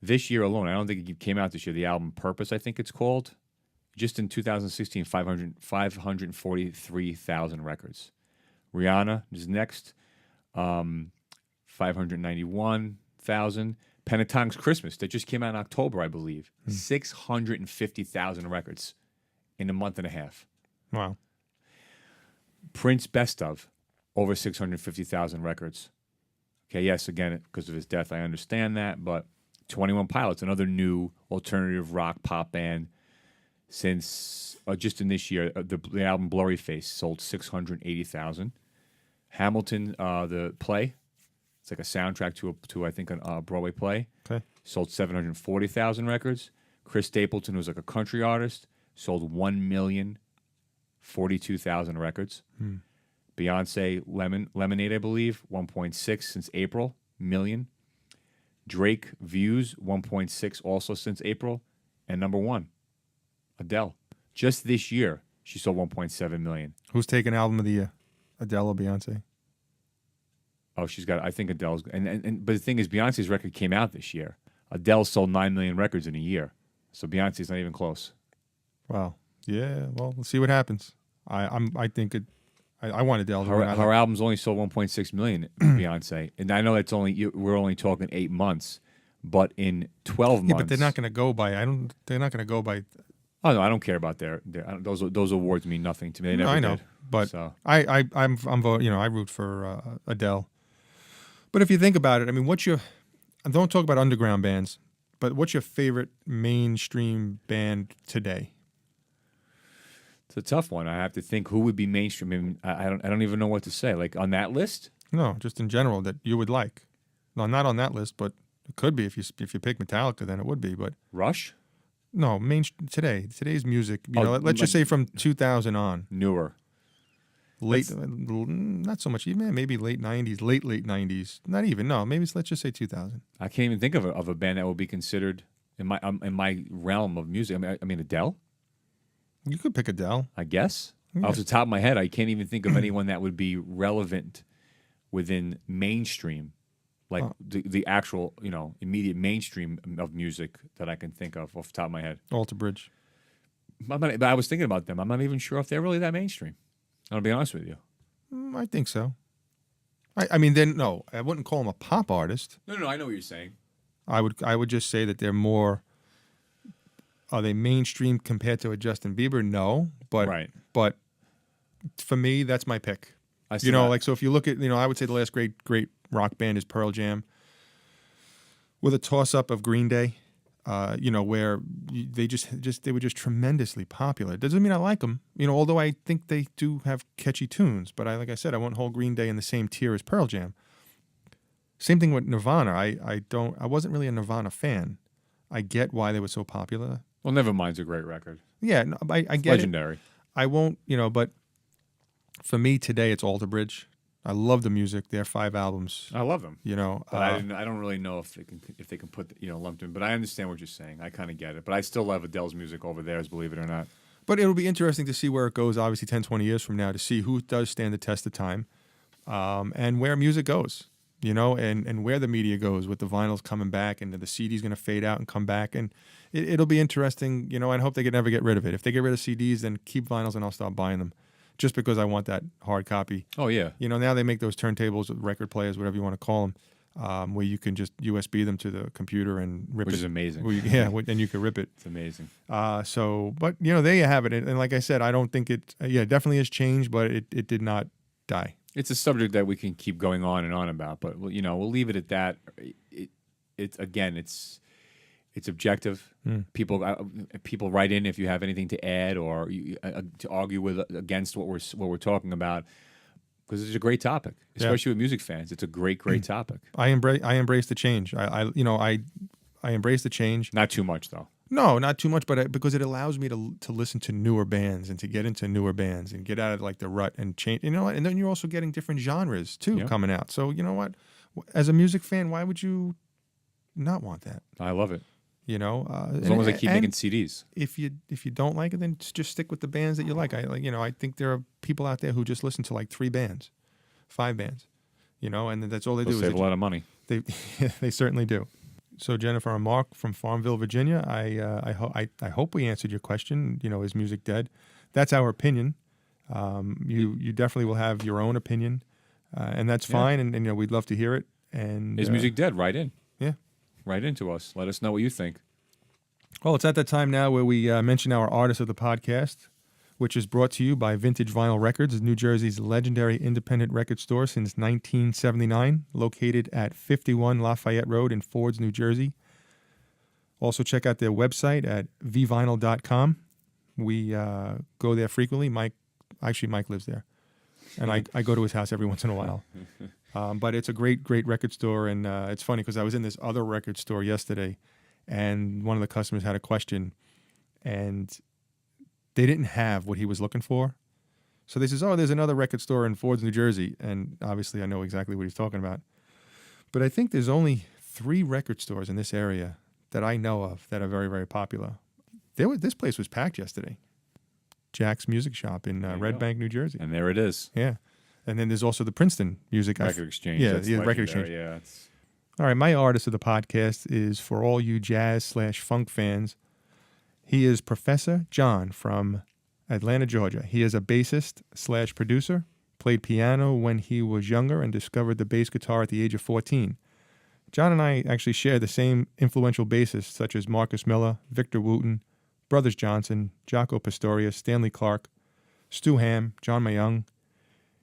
this year alone, I don't think it came out this year, the album Purpose, I think it's called. Just in 2016, 543,000 records. Rihanna is next, 591,000. Pentatonics Christmas, that just came out in October, I believe. 650,000 records in a month and a half. Wow. Prince Best Of, over 650,000 records. Okay, yes, again, because of his death, I understand that, but 21 Pilots, another new alternative rock pop band, since just in this year, the album Blurry Face sold 680,000. Hamilton, the play, it's like a soundtrack to I think a Broadway play. Okay. Sold 740,000 records. Chris Stapleton, who's like a country artist, sold 1,042,000 records. Beyonce, Lemonade, I believe, 1.6 since April million. Drake, Views, 1.6 also since April. And number one, Adele. Just this year, she sold 1.7 million. Who's taking album of the year? Adele or Beyonce? Oh, she's got, I think Adele's, but the thing is, Beyonce's record came out this year. Adele sold 9 million records in a year. So Beyonce's not even close. Wow. Yeah. Well, let's see what happens. I think it. I want Adele. Her album's only sold 1.6 million. Beyonce, and I know it's only we're only talking 8 months, but in 12 months. Yeah, but they're not going to go by. They're not going to go by. Oh no, I don't care about those awards mean nothing to me. They never I know, did. but So. I'm voting. I root for Adele. But if you think about it, I mean, don't talk about underground bands, but what's your favorite mainstream band today? It's a tough one. I have to think who would be mainstream. I mean, I don't even know what to say. Like on that list? No, just in general that you would like. No, not on that list, but it could be if you pick Metallica, then it would be. But Rush? No, today's music. Let's just say from 2000 on. Newer. Not so much. Even maybe late 90s, late 90s. Not even. No, maybe let's just say 2000. I can't even think of a band that would be considered in my realm of music. I mean Adele. You could pick Adele. I guess. Yeah. Off the top of my head, I can't even think of anyone that would be relevant within mainstream, like the actual immediate mainstream of music that I can think of off the top of my head. Alter Bridge. But I was thinking about them. I'm not even sure if they're really that mainstream. I'll be honest with you. I think so. I mean, no, I wouldn't call them a pop artist. No, I know what you're saying. I would just say that they're more. Are they mainstream compared to a Justin Bieber? No, but right. But for me, that's my pick. So if you look at, I would say the last great rock band is Pearl Jam, with a toss up of Green Day. Where they were just tremendously popular. It doesn't mean I like them, although I think they do have catchy tunes. But like I said, I won't hold Green Day in the same tier as Pearl Jam. Same thing with Nirvana. I wasn't really a Nirvana fan. I get why they were so popular. Well, Nevermind's a great record. Yeah, no, I get legendary. I won't, but for me today, it's Alter Bridge. I love the music. Their 5 albums. I love them. But I don't really know if they can put lumped in. But I understand what you're saying. I kind of get it. But I still love Adele's music over theirs, believe it or not. But it'll be interesting to see where it goes. Obviously, 10, 20 years from now, to see who does stand the test of time, and where music goes. And where the media goes with the vinyls coming back and the CD's going to fade out and come back. And it'll be interesting. I hope they can never get rid of it. If they get rid of CDs, then keep vinyls and I'll stop buying them. Just because I want that hard copy. Oh, yeah. Now they make those turntables, record players, whatever you want to call them, where you can just USB them to the computer and rip it. Which is amazing. And you can rip it. It's amazing. But there you have it. And like I said, I don't think it definitely has changed, but it did not die. It's a subject that we can keep going on and on about, but we'll leave it at that. It's objective. People write in if you have anything to add or to argue against what we're talking about, because it's a great topic, especially with music fans. It's a great topic. I embrace the change. I embrace the change. Not too much though. No, not too much, but because it allows me to listen to newer bands and to get into newer bands and get out of the rut and change. And then you're also getting different genres too coming out. So you know what? As a music fan, why would you not want that? I love it. As long as they keep making CDs. If you don't like it, then just stick with the bands that you like. I think there are people out there who just listen to 3 bands, 5 bands, and that's all they do. Save a lot of money. They certainly do. So Jennifer and Mark from Farmville, Virginia, I hope we answered your question. Is music dead? That's our opinion. You definitely will have your own opinion, and that's fine. And we'd love to hear it. And is music dead? Write in. Yeah. Write into us. Let us know what you think. Well, it's at that time now where we mention our artist of the podcast, which is brought to you by Vintage Vinyl Records, New Jersey's legendary independent record store since 1979, located at 51 Lafayette Road in Fords, New Jersey. Also, check out their website at vvinyl.com. We go there frequently. Mike lives there, and I go to his house every once in a while. But it's a great record store, and it's funny because I was in this other record store yesterday, and one of the customers had a question, and they didn't have what he was looking for. So they says, oh, there's another record store in Ford's, New Jersey. And obviously I know exactly what he's talking about. But I think there's only 3 record stores in this area that I know of that are very, very popular. This place was packed yesterday. Jack's Music Shop in There you Red go. Bank, New Jersey. And there it is. Yeah. And then there's also the Princeton Music Record Exchange. Yeah, That's the Record legendary, Exchange. Yeah, it's All right, my artist of the podcast is for all you jazz/funk fans. He is Professor John from Atlanta, Georgia. He is a bassist/producer, played piano when he was younger, and discovered the bass guitar at the age of 14. John and I actually share the same influential bassists such as Marcus Miller, Victor Wooten, Brothers Johnson, Jaco Pastorius, Stanley Clark, Stu Hamm, John Mayung.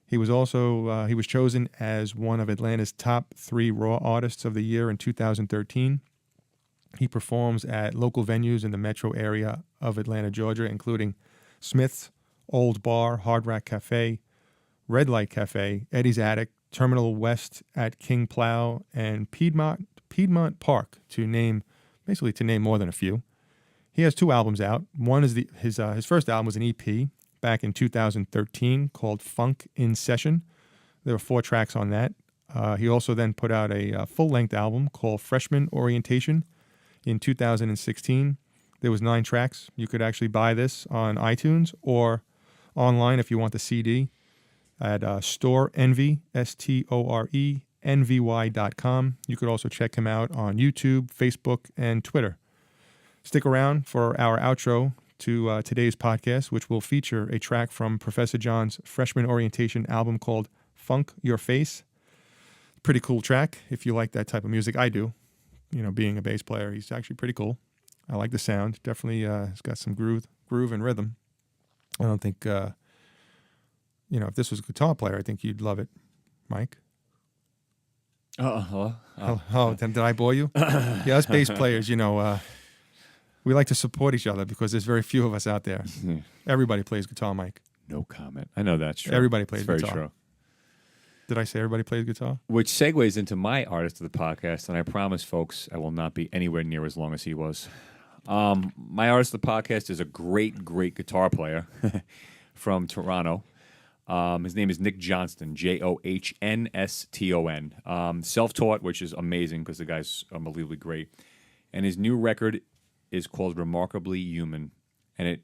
He was chosen as one of Atlanta's top 3 Raw Artists of the Year in 2013. He performs at local venues in the metro area of Atlanta, Georgia, including Smith's, Old Bar, Hard Rock Cafe, Red Light Cafe, Eddie's Attic, Terminal West at King Plow, and Piedmont Park, to name more than a few. He has 2 albums out. One is his first album was an EP back in 2013 called Funk in Session. There were 4 tracks on that. He also then put out a full-length album called Freshman Orientation in 2016. There was 9 tracks. You could actually buy this on iTunes or online if you want the CD at Store Envy, STORENVY.com. You could also check him out on YouTube, Facebook, and Twitter. Stick around for our outro to today's podcast, which will feature a track from Professor John's Freshman Orientation album called Funk Your Face. Pretty cool track if you like that type of music. I do. You know, being a bass player, he's actually pretty cool. I like the sound. Definitely it's got some groove and rhythm. I don't think, if this was a guitar player, I think you'd love it, Mike. hello. Did I bore you? Yeah, us bass players, we like to support each other because there's very few of us out there. Everybody plays guitar, Mike. No comment. I know that's true. Everybody plays it's guitar. Very true. Did I say everybody plays guitar? Which segues into my artist of the podcast, and I promise, folks, I will not be anywhere near as long as he was. My artist of the podcast is a great, great guitar player from Toronto. His name is Nick Johnston, Johnston. Self-taught, which is amazing because the guy's unbelievably great. And his new record is called Remarkably Human, and it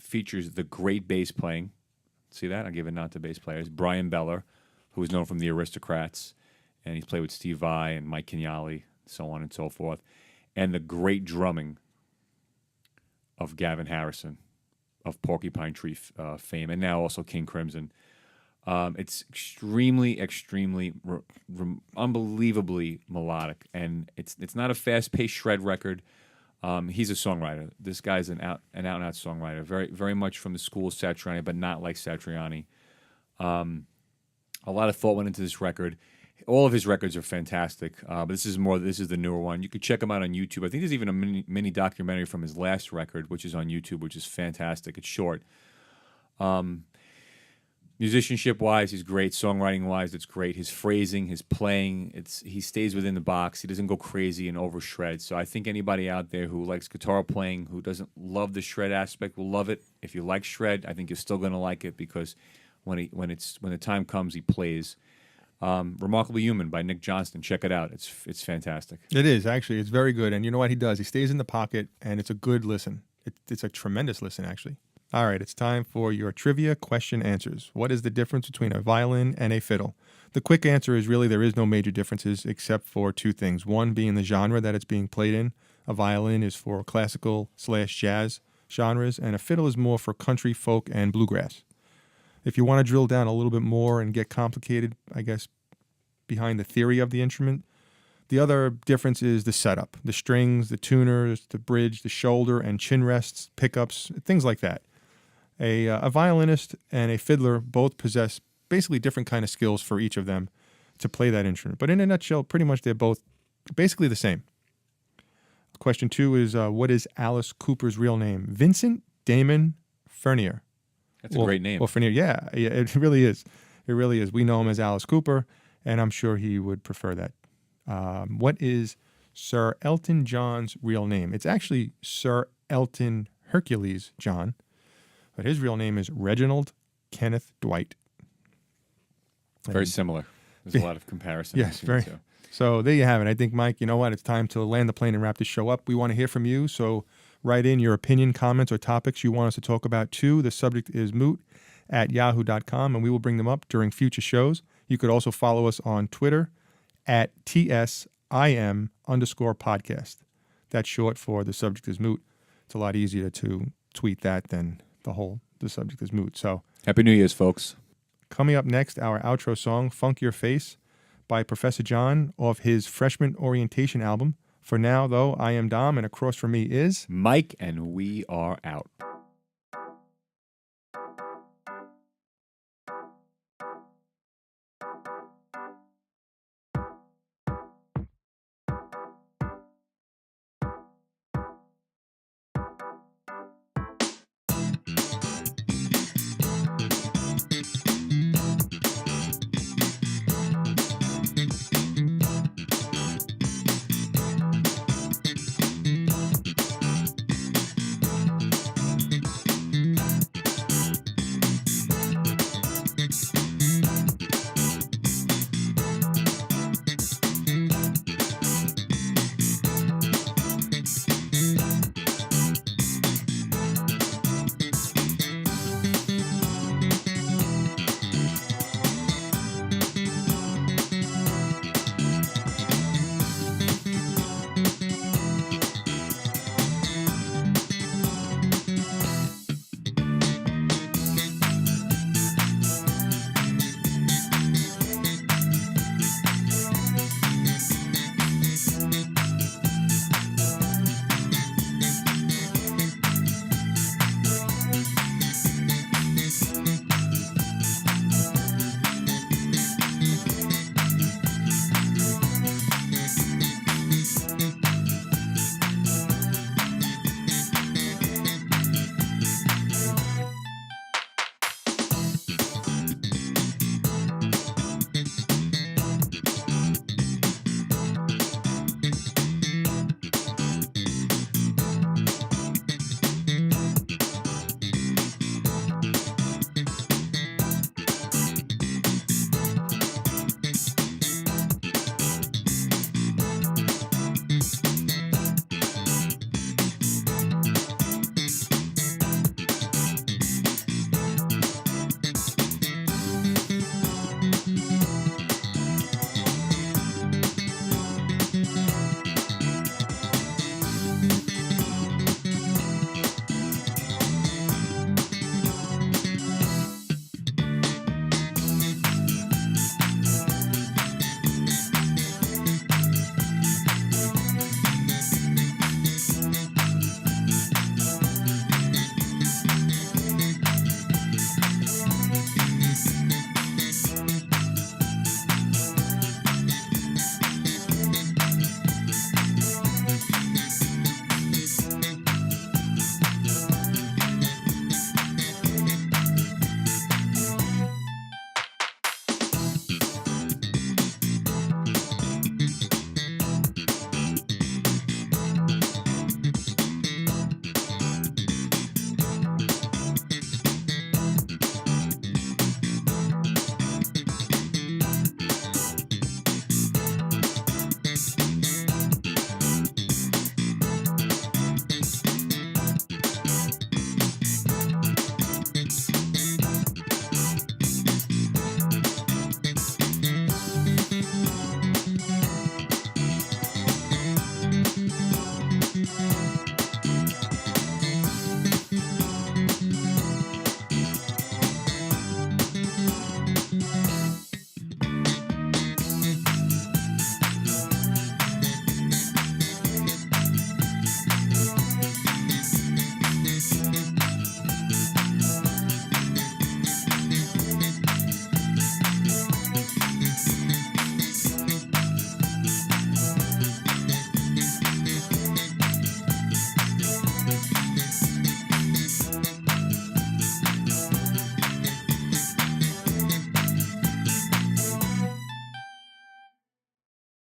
features the great bass playing. See that? I'll give a nod to bass players. Brian Beller, who is known from the Aristocrats, and he's played with Steve Vai and Mike Kenyally, so on and so forth. And the great drumming of Gavin Harrison of Porcupine Tree fame, and now also King Crimson. It's extremely, extremely, unbelievably melodic, and it's not a fast-paced shred record. He's a songwriter. This guy's an out-and-out songwriter, very, very much from the school of Satriani, but not like Satriani. A lot of thought went into this record. All of his records are fantastic, but this is the newer one. You could check him out on YouTube. I think there's even a mini documentary from his last record, which is on YouTube, which is fantastic. It's short. Musicianship-wise, he's great. Songwriting-wise, it's great. His phrasing, his playing, he stays within the box. He doesn't go crazy and over shred. So I think anybody out there who likes guitar playing, who doesn't love the shred aspect, will love it. If you like shred, I think you're still going to like it because when the time comes, he plays. Remarkably Human by Nick Johnston. Check it out. It's fantastic. It is, actually. It's very good. And you know what he does? He stays in the pocket, and it's a good listen. It's a tremendous listen, actually. All right, it's time for your trivia question answers. What is the difference between a violin and a fiddle? The quick answer is really there is no major differences except for 2 things. One being the genre that it's being played in. A violin is for classical/jazz genres, and a fiddle is more for country, folk, and bluegrass. If you want to drill down a little bit more and get complicated, I guess, behind the theory of the instrument, the other difference is the setup. The strings, the tuners, the bridge, the shoulder and chin rests, pickups, things like that. A violinist and a fiddler both possess basically different kind of skills for each of them to play that instrument. But in a nutshell, pretty much they're both basically the same. Question 2 is, what is Alice Cooper's real name? Vincent Damon Fernier. That's a great name. Well, Fernier, yeah, it really is. It really is. We know him as Alice Cooper, and I'm sure he would prefer that. What is Sir Elton John's real name? It's actually Sir Elton Hercules John, but his real name is Reginald Kenneth Dwight. Very similar. There's a lot of comparison. Yes, between the very. two. So there you have it. I think, Mike, you know what? It's time to land the plane and wrap this show up. We want to hear from you. So write in your opinion, comments, or topics you want us to talk about too. The subject is moot at yahoo.com, and we will bring them up during future shows. You could also follow us on Twitter at TSIM_podcast. That's short for the subject is moot. It's a lot easier to tweet that than the subject is moot. So Happy New Year's, folks. coming up next, our outro song, Funk Your Face, by Professor John off his Freshman Orientation album. For now, though, I am Dom, and across from me is Mike, and we are out.